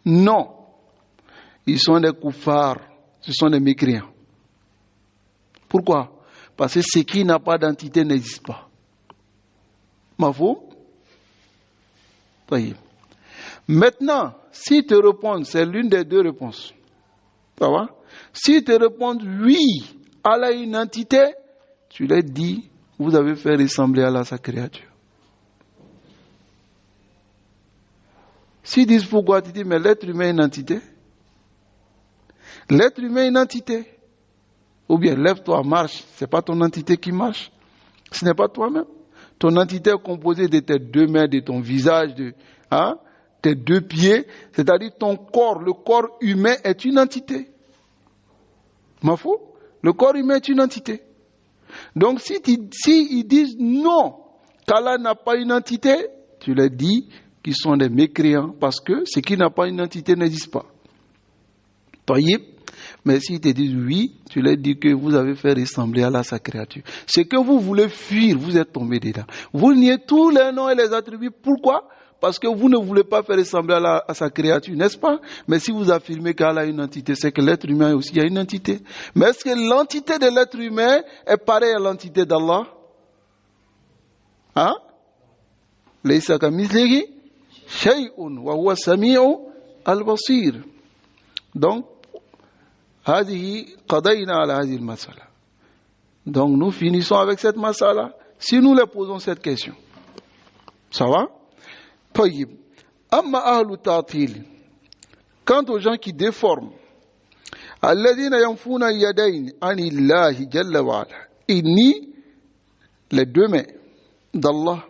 Non. Ils sont des koufars. Ce sont des mécréants. Pourquoi? Parce que ce qui n'a pas d'entité n'existe pas. Mafou? Maintenant, s'ils te répondent, c'est l'une des deux réponses. Ça va? S'ils te répondent oui, Allah a une entité, tu leur dis, vous avez fait ressembler Allah à sa créature. S'ils disent pourquoi, tu dis, mais l'être humain est une entité. L'être humain est une entité. Ou bien, lève-toi, marche. Ce n'est pas ton entité qui marche. Ce n'est pas toi-même. Ton entité est composée de tes deux mains, de ton visage, de tes deux pieds. C'est-à-dire ton corps. Le corps humain est une entité. Mafou? Le corps humain est une entité. Donc, si ils disent non, qu'Allah n'a pas une entité, tu leur dis qu'ils sont des mécréants parce que ce qui n'a pas une entité n'existe pas. Mais s'ils te disent oui, tu leur dis que vous avez fait ressembler Allah à sa créature. Ce que vous voulez fuir, vous êtes tombé dedans. Vous niez tous les noms et les attributs. Pourquoi? Parce que vous ne voulez pas faire ressembler Allah à sa créature, n'est-ce pas? Mais si vous affirmez qu'Allah a une entité, c'est que l'être humain aussi a une entité. Mais est-ce que l'entité de l'être humain est pareille à l'entité d'Allah? Laysa kamithlihi shay'un wa huwa sami'u al-basir. Donc, donc nous finissons avec cette masala. Si nous les posons cette question, ça va? Amma ahlu ta'til. Quant aux gens qui déforment, alladhina yanfuna yadayn anillahi jalla wa ala, ils nient les deux mains d'Allah,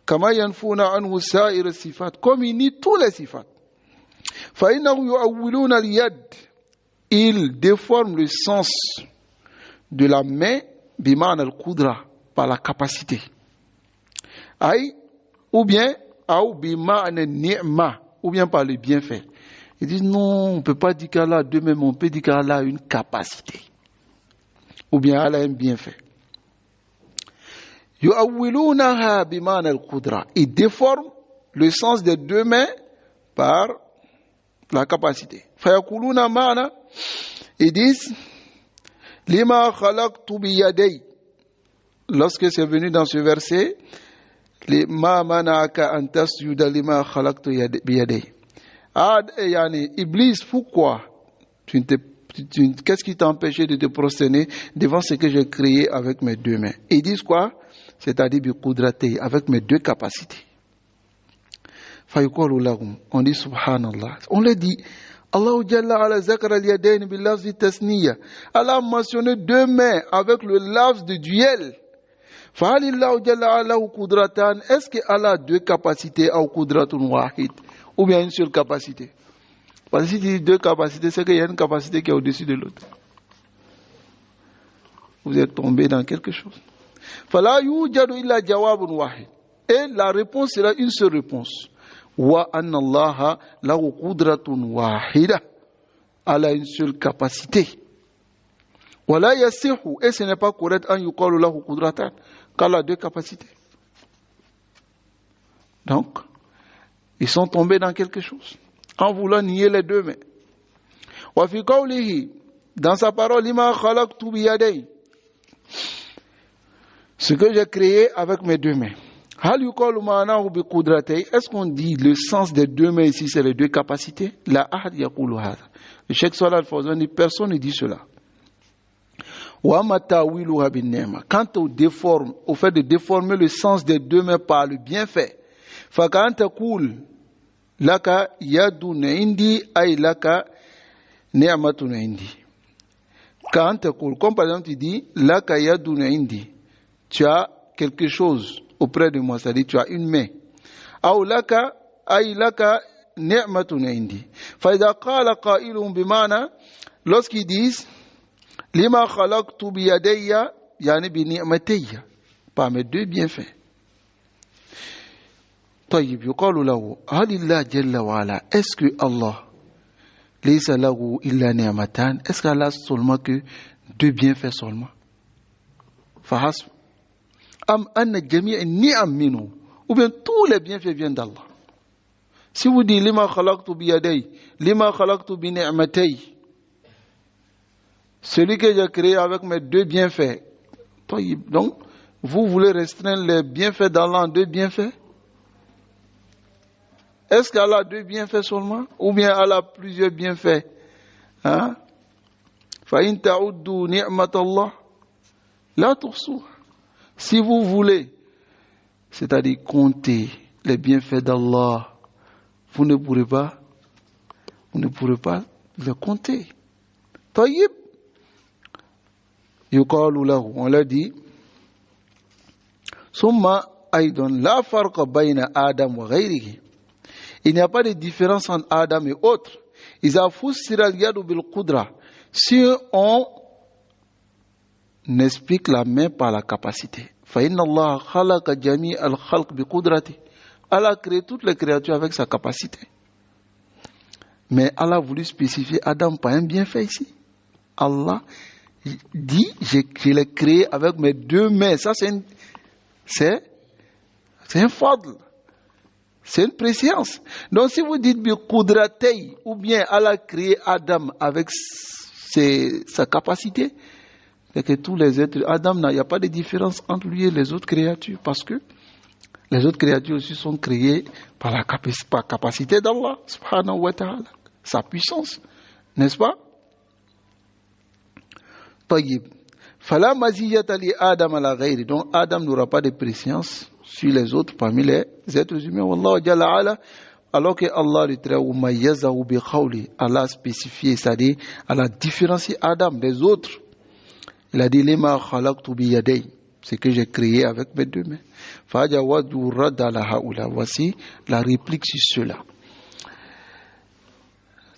kama yanfuna anhu sa'ir sifat, comme ils nient tous les sifat. Fa innahu yu'awwiluna al-yad, ils déforment le sens de la main bima'na al-qudra, par la capacité. Ou bien bima'na ni'ma, ou bien par le bienfait. Ils disent non, on ne peut pas dire qu'Allah a deux mêmes, on peut dire qu'Allah a une capacité. Ou bien Allah a un bienfait. Yu'awwilunaha bima'na al-qudra, ils déforment le sens des deux mains par la capacité. Fayakuluna ma'na, ils disent lima khalaqtu biyaday. Lorsque c'est venu dans ce verset, ma mana'aka an tasjuda lima khalaqtu biyaday. Iblis, pourquoi qu'est-ce qui t'a empêché de te prosterner devant ce que j'ai créé avec mes deux mains? Ils disent quoi? C'est-à-dire bi qudrati, avec mes deux capacités. On dit subhanallah. On le dit, Allah Jalla ala zakara al-yadayn bil lafzi tasniya. Allah a mentionné deux mains avec le lafz de duel. Fa'alillahu Jalla ala qudratan. Est-ce que Allah a deux capacités ou qudratun wahid? Ou bien une seule capacité? Parce que si tu dis deux capacités, c'est qu'il y a une capacité qui est au-dessus de l'autre. Vous êtes tombé dans quelque chose. Fala yujadu illa jawabun wahid. Et la réponse sera une seule réponse. Wa anna Allah lahu qudratun wahida. Allah a une seule capacité. Wala yasihu, et ce n'est pas correct an yuqalu lahu qudratan, qu'Allah a deux capacités. Donc, ils sont tombés dans quelque chose en voulant nier les deux mains. Wa fi qawlihi, dans sa parole, lima khalaqtu bi yaday, ce que j'ai créé avec mes deux mains. Hal yuqalu ma'nahu bi qudratay, est-ce qu'on dit le sens des deux mains ici, c'est les deux capacités? La ahad yaqulu hadha. Le Cheikh Salah Al-Fawzan dit, personne ne dit cela. Wa ma ta'wiluha bin ni'ma. Quant au fait de déformer le sens des deux mains par le bienfait, fa kan taqul laka yadun indi ay laka ni'matun indi. Quand taqul, comme par exemple tu dis laka yadun indi, tu as quelque chose auprès de moi, c'est-à-dire tu as une main. Ou laka ay laka ni'matun indi. Fa idha qala qa'ilun bima'na, lorsqu'ils disent lima khalaqtu bi yadayya, yani bi ni'matayya, par mes deux bienfaits. طيب يقال له هل الله جل وعلا, est-ce que Allah ليس له إلا نعمتان, est-ce qu'Allah a seulement que deux bienfaits seulement? فحسب أم أن جميع النعم منه, ou bien tous les bienfaits viennent d'Allah? Si vous dites lima khalaqtu biyaday, lima khalaqtu bi ni'matay, celui que j'ai créé avec mes deux bienfaits. Donc, vous voulez restreindre les bienfaits d'Allah en deux bienfaits? Est-ce qu'Allah a deux bienfaits seulement? Ou bien Allah a plusieurs bienfaits? Hein? فَإِن تَعُدُّوا نِعْمَةَ اللَّهِ لَا تُحْصُوهَا. Si vous voulez, c'est-à-dire compter les bienfaits d'Allah, vous ne pourrez pas les compter. طيب. يقال له, on l'a dit, ثم أيضا لا فرق بين آدم وغيره. Il n'y a pas de différence entre Adam et autres. إذا فسر اليد بالقدرة. Si on explique la main par la capacité. فإن الله خلق جميع الخلق بقدرته. Allah a créé toutes les créatures avec sa capacité. Mais Allah a voulu spécifier Adam par un bienfait ici. Allah dit, je l'ai créé avec mes deux mains. Ça, c'est un fadl. C'est une préscience. Donc, si vous dites bi qudratay, ou bien Allah a créé Adam avec sa capacité, c'est que tous les êtres, Adam, il n'y a pas de différence entre lui et les autres créatures, parce que les autres créatures aussi sont créées par la capacité d'Allah, subhanahu wa ta'ala, sa puissance, n'est-ce pas? طيب. فلا مزية لآدم على غيره. Donc Adam n'aura pas de préscience sur les autres parmi les êtres humains. Wallahu jalla ala. Alors que Allah le trait ou mayyazahu bi qawli, Allah a spécifié, c'est-à-dire Allah a différencié Adam des autres. Il a dit lima khalaqtu bi yaday, c'est que j'ai créé avec mes deux mains. Fajawadu rad ala haula. Voici la réplique sur cela.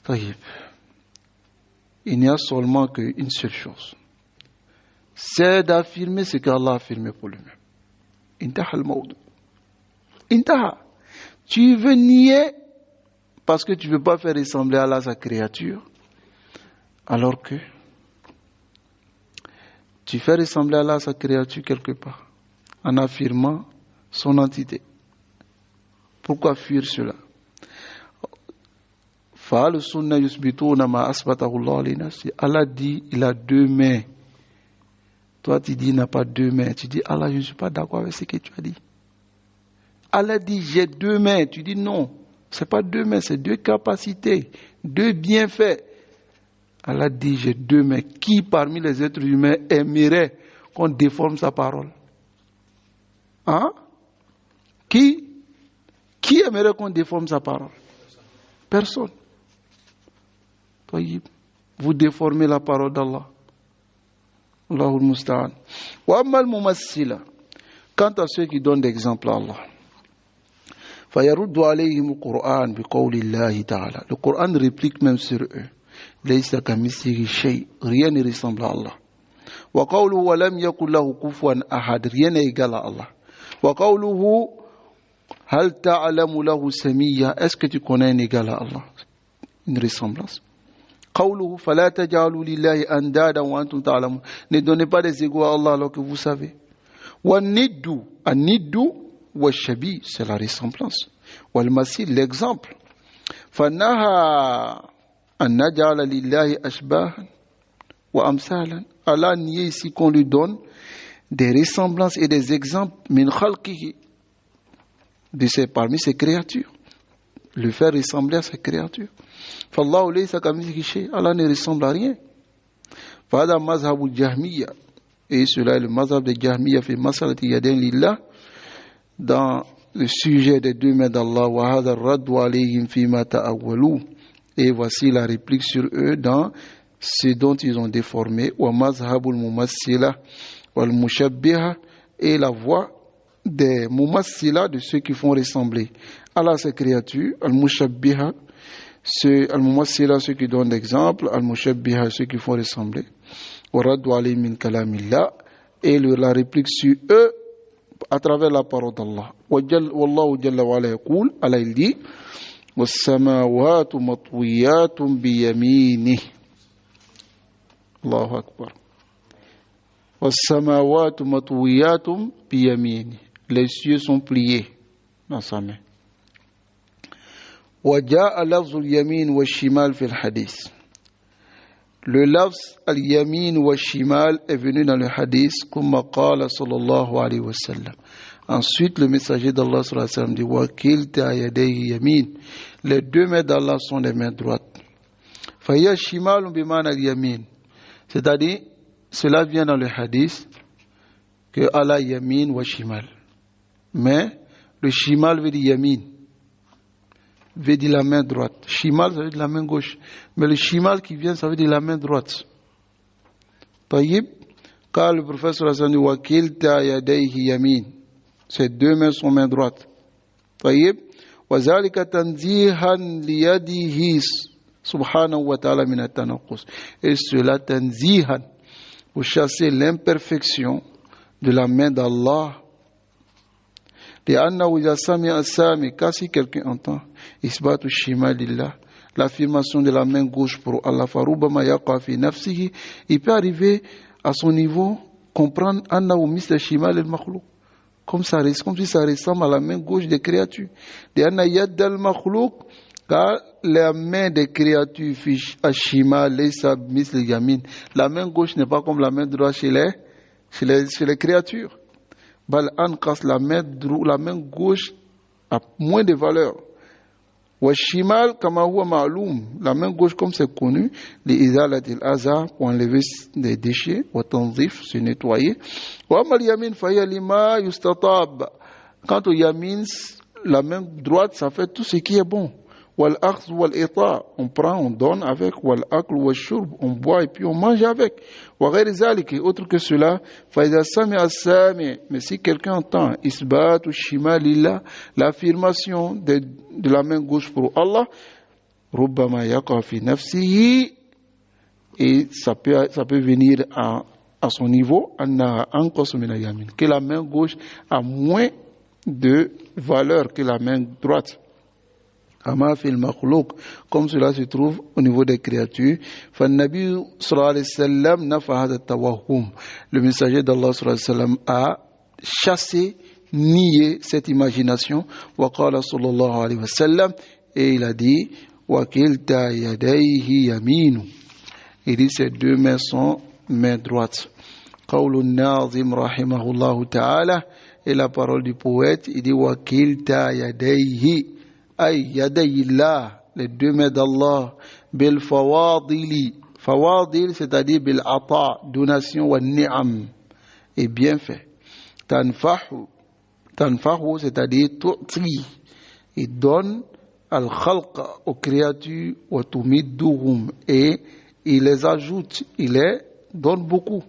طيب. Il n'y a seulement qu'une seule chose, c'est d'affirmer ce qu'Allah a affirmé pour lui-même. Intaha al-mawdu. Intaha. Tu veux nier parce que tu ne veux pas faire ressembler à Allah sa créature, alors que tu fais ressembler à Allah sa créature quelque part, en affirmant son entité. Pourquoi fuir cela? Allah dit, il a deux mains. Toi, tu dis, il n'a pas deux mains. Tu dis, Allah, je ne suis pas d'accord avec ce que tu as dit. Allah dit, j'ai deux mains. Tu dis, non, ce n'est pas deux mains, c'est deux capacités, deux bienfaits. Allah dit, j'ai deux mains. Qui parmi les êtres humains aimerait qu'on déforme sa parole? Hein? Qui aimerait qu'on déforme sa parole? Personne. Vous déformez la parole d'Allah. Allahul Musta'an. Wa ammal mumassila. Quant à ceux qui donnent d'exemple à Allah. Fayaruddu alayhim al-Qur'an bi qawli Allah ta'ala. Le Coran réplique même sur eux. Laysa kamithlihi shay. Rien ne ressemble à Allah. Wa qawluhu wa lam yakul lahu kufuwan ahad. Rien n'est égal à Allah. Wa qawluhu hal ta'lamu lahu samiyya. Est-ce que tu connais un égal à Allah? Une ressemblance. قوله فلا تجعلوا لله أندادا وأنتم تعلمون. Ne donnez pas des égaux à Allah alors que vous savez. والند الند والشبيه, c'est la ressemblance. والمثيل, l'exemple. فنهى أن نجعل لله أشباها وأمثالا. Allah nie ici qu'on lui donne des ressemblances et des exemples من خلقه, parmi ses créatures, le faire ressembler à ses créatures. فالله ليس كمثله شيء. Allah ne ressemble à rien. فهذا مذهب الجهمية. Et cela est le mazhab de Jahmiya في مسألة يدين لله, dans le sujet des deux mains d'Allah. وهذا الرد عليهم فيما تأولوا. Et voici la réplique sur eux dans ce dont ils ont déformé. ومذهب الممثلة والمشبهة. Et la voie des mumassila, de ceux qui font ressembler Allah ses créatures. Al-mushabbiha, al-mumassila, ceux qui donnent l'exemple. Al-mushabbiha, ceux qui font ressembler. Wa raddu alayhim min kalamillah. Et la réplique sur eux à travers la parole d'Allah. Wallahu jalla wa ala yaqul. Allah il dit was-samawatu matwiyatun biyaminihi. Allahu akbar. Was-samawatu matwiyatun biyaminihi. Les cieux sont pliés dans sa main. وجاء لفظ اليمين والشمال في الحديث. Le lafz al-yamin wa shimal est venu dans le hadith comme qala sallallahu alayhi wa sallam. Ensuite, le messager d'Allah sallallahu alayhi wa sallam dit wa kilta yadayhi yamin. Les deux mains d'Allah sont les mains droites. Fa hiya shimal bimana al-yamin. C'est-à-dire, cela vient dans le hadith que Allah yamin wa shimal. Mais le shimal veut dire yamin, veut dire la main droite. Shimal, ça veut dire la main gauche. Mais le shimal qui vient, ça veut dire la main droite. Taïb, car le prophète sallallahu alayhi wa sallam dit wakilta yadayhi yamin. Ces deux mains sont main droite. Taïb, wa zalika tanzihan liyadihi subhanahu wa ta'ala min at-tanaqqus. Et cela tanzihan, pour chasser l'imperfection de la main d'Allah. Car si quelqu'un entend l'affirmation de la main gauche pour Allah, il peut arriver à son niveau comprendre comme si ça ressemble à la main gauche des créatures. Car la main des créatures, la main gauche n'est pas comme la main droite chez les créatures. La main gauche a moins de valeur. La main gauche, comme c'est connu, pour enlever des déchets, se nettoyer. Quant au yamin, la main droite, ça fait tout ce qui est bon. On prend, on donne avec, on boit et puis on mange avec. Autre que cela, mais si quelqu'un entend l'affirmation de la main gauche pour Allah, et ça peut venir à son niveau, que la main gauche a moins de valeur que la main droite. Comme cela se trouve au niveau des créatures. Le messager d'Allah sallallahu alayhi wa sallam a chassé, nié cette imagination. Et il a dit il dit ses deux mains sont mains droites. Et la parole du poète, il dit wakilta yadayhi. Les deux mains d'Allah, bil fawadili, fawadil, c'est-à-dire bil ata, donation wa ni'am, et bien fait. Tanfahu, c'est-à-dire tu'ti, il donne al khalqa aux créatures, wa tumidduhum, et il les ajoute, il les donne beaucoup.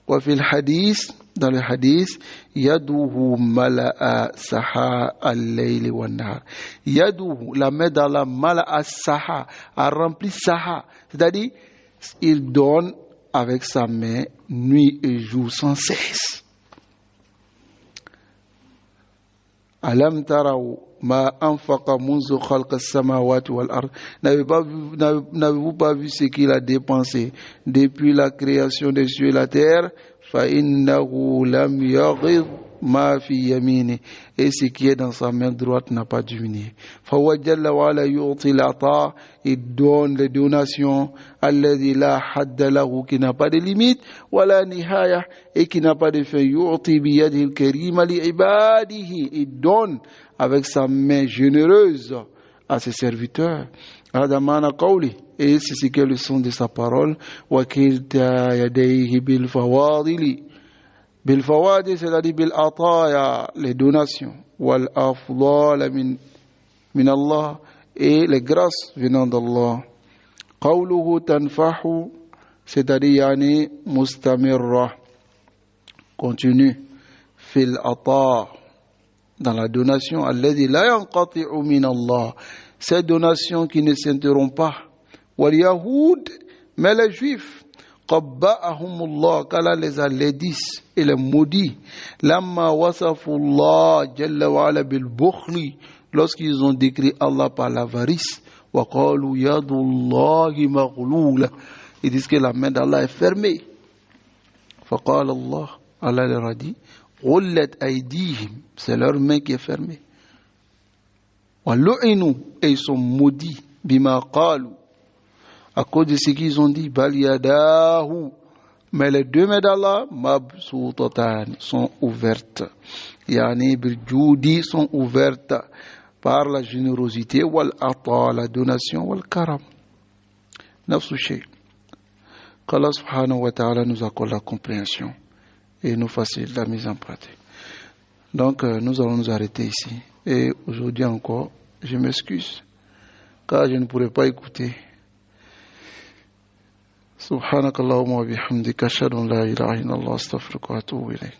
Wa fil hadith, dans le hadith, yaduhu mala'a saha al-layli wa nahar. Yaduhu, la main d'Allah, mala'a saha, a rempli saha. C'est-à-dire, il donne avec sa main nuit et jour sans cesse. Alam taraw ma anfaqa munzu khalqa as-samawati wal ard. N'avez-vous pas vu ce qu'il a dépensé depuis la création des cieux et la terre? فإنه لم يغض ما في يمينه, et ce qui est dans sa main droite n'a pas diminué. فهو جل وعلا يعطي العطاء, il donne les donations الذي لا حد له, qui n'a pas de limite, ولا نهاية, et qui n'a pas de fin. يعطي بيده الكريمة لعباده, il donne avec sa main généreuse à ses serviteurs. Et c'est ce qu'est le son de sa parole. Wakilta yadayhi bil fawadili. Bil fawadil, c'est-à-dire bil ataya, les donations. Wal afdal min Allah, et les grâces venant d'Allah. Qawluhu tanfahu, c'est-à-dire yani mustamirra, continue. Fil ata, dans la donation. Alladhi la yanqati'u min Allah. Ces donations qui ne s'interrompent pas. Wal Yahoud, mais les Juifs, qabba'ahumullah, qu'Allah les a laidis et les maudits. Lamma wasafullah jalla wa ala bil bukhli, lorsqu'ils ont décrit Allah par l'avarice. Wa qalu yadullahi maghlula, ils disent que la main d'Allah est fermée. Faqala Allah, Allah leur a dit, ghullat aydihim, c'est leur main qui est fermée. Et ils sont maudits. Bima qalu. À cause de ce qu'ils ont dit. Bal yadahu. Mais les deux mains d'Allah, mabsoutatan, sont ouvertes. Yani birjoudi sont ouvertes par la générosité, wal ata, la donation, wal karam. Nafsu shay. Qu'Allah subhanahu wa ta'ala nous accorde la compréhension et nous facilite la mise en pratique. Donc, nous allons nous arrêter ici. Et aujourd'hui encore, je m'excuse, car je ne pourrai pas écouter. Subhanakallahumma wa bihamdika ashhadu an la ilaha illallah astaghfiruka wa atubu ilayk.